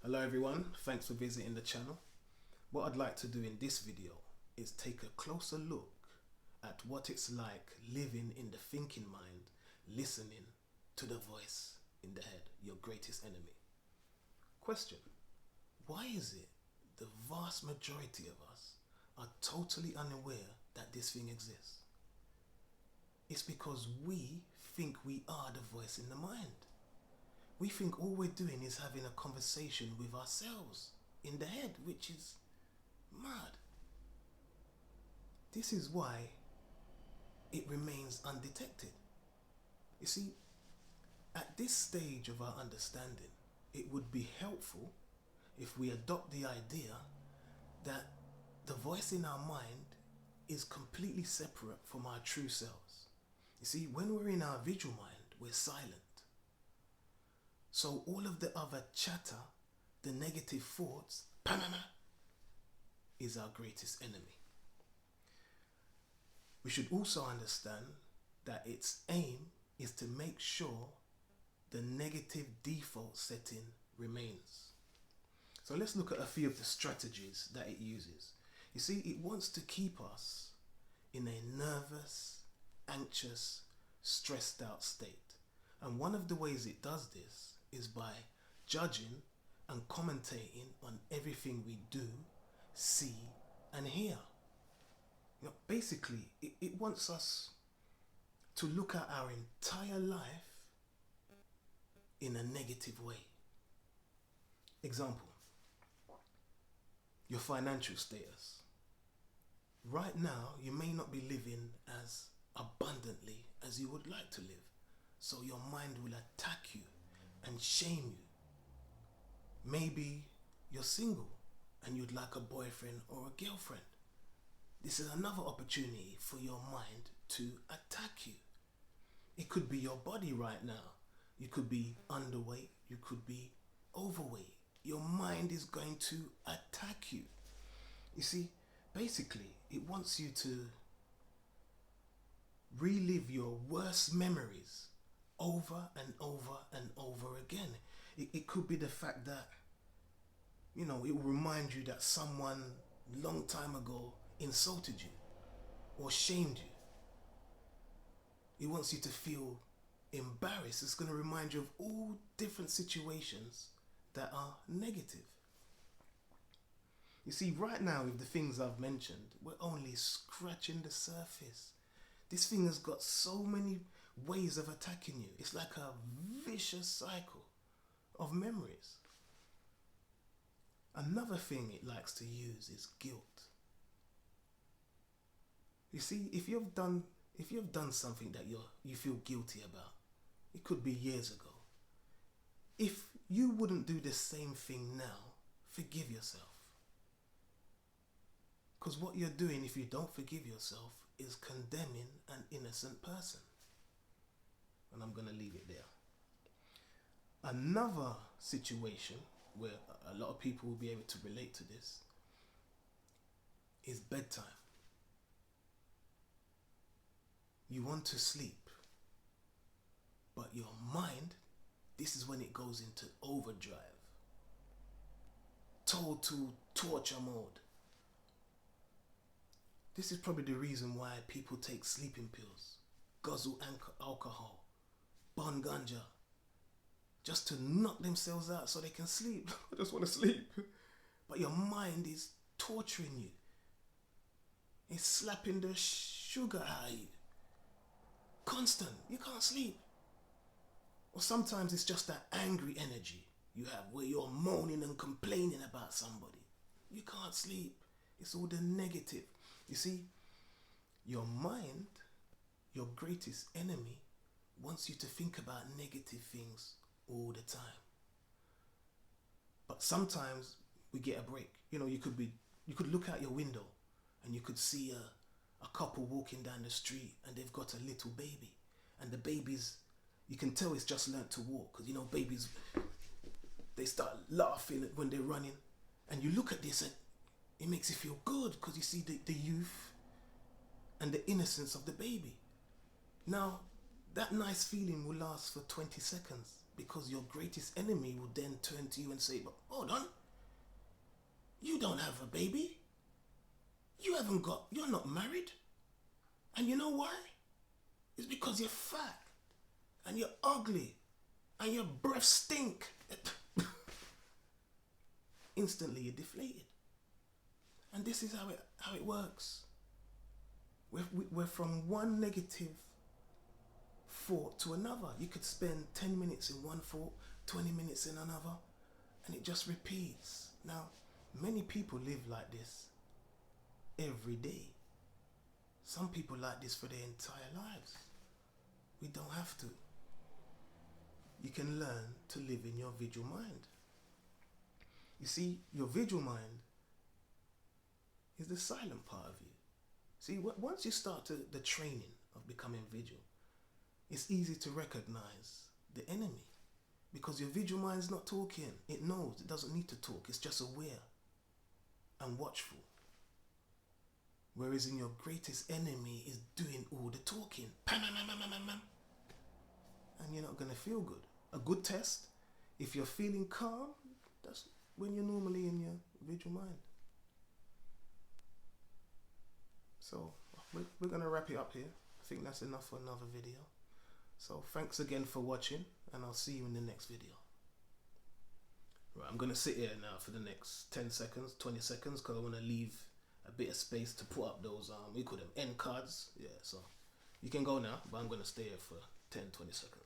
Hello everyone, thanks for visiting the channel. What I'd like to do in this video is take a closer look at what it's like living in the thinking mind, listening to the voice in the head, your greatest enemy. Question: why is it the vast majority of us are totally unaware that this thing exists? It's because we think we are the voice in the mind. We think all we're doing is having a conversation with ourselves in the head, which is mad. This is why it remains undetected. You see, at this stage of our understanding, it would be helpful if we adopt the idea that the voice in our mind is completely separate from our true selves. You see, when we're in our visual mind, we're silent. So all of the other chatter, the negative thoughts, is our greatest enemy. We should also understand that its aim is to make sure the negative default setting remains. So let's look at a few of the strategies that it uses. You see, it wants to keep us in a nervous, anxious, stressed out state. And one of the ways it does this is by judging and commentating on everything we do, see, and hear. Basically, it wants us to look at our entire life in a negative way. Example: your financial status. Right now, you may not be living as abundantly as you would like to live. So your mind will attack you and shame you. Maybe you're single and you'd like a boyfriend or a girlfriend. This is another opportunity for your mind to attack you. It could be your body right now. You could be underweight, you could be overweight. Your mind is going to attack you. You see, basically, it wants you to relive your worst memories over and over and over again. It could be the fact that, it will remind you that someone long time ago insulted you or shamed you. It wants you to feel embarrassed. It's going to remind you of all different situations that are negative. You see, right now with the things I've mentioned, we're only scratching the surface. This thing has got so many ways of attacking you. It's like a vicious cycle of memories. Another thing it likes to use is guilt. You see, if you've done something that you feel guilty about, it could be years ago. If you wouldn't do the same thing now, forgive yourself. Because what you're doing if you don't forgive yourself is condemning an innocent person. And I'm going to leave it there. Another situation where a lot of people will be able to relate to this is bedtime. You want to sleep, but your mind, this is when it goes into overdrive, total torture mode. This is probably the reason why people take sleeping pills, guzzle alcohol, burn ganja, just to knock themselves out so they can sleep. I just want to sleep. But your mind is torturing you. It's slapping the sugar out of you. Constant. You can't sleep. Or sometimes it's just that angry energy you have where you're moaning and complaining about somebody. You can't sleep. It's all the negative. You see, your mind, your greatest enemy, wants you to think about negative things all the time. But sometimes we get a break. You could look out your window and you could see a couple walking down the street and they've got a little baby. And the baby's, you can tell it's just learnt to walk, because babies, they start laughing when they're running. And you look at this and it makes you feel good, because you see the youth and the innocence of the baby. Now, that nice feeling will last for 20 seconds. because your greatest enemy will then turn to you and say, but hold on, you don't have a baby. You're not married. And you know why? It's because you're fat and you're ugly and your breath stink. Instantly you're deflated. And this is how it works. We're from one negative thought to another. You could spend 10 minutes in one thought, 20 minutes in another, and it just repeats. Now, many people live like this every day. Some people like this for their entire lives. We don't have to. You can learn to live in your visual mind. You see, your visual mind is the silent part of you. See, once you start the training of becoming visual, it's easy to recognize the enemy because your visual mind's not talking. It knows it doesn't need to talk. It's just aware and watchful. Whereas in your greatest enemy is doing all the talking. And you're not going to feel good. A good test, if you're feeling calm, that's when you're normally in your visual mind. So we're going to wrap it up here. I think that's enough for another video. So thanks again for watching, and I'll see you in the next video. Right, I'm going to sit here now for the next 10 seconds, 20 seconds, because I want to leave a bit of space to put up those, we call them end cards. Yeah, so you can go now, but I'm going to stay here for 10, 20 seconds.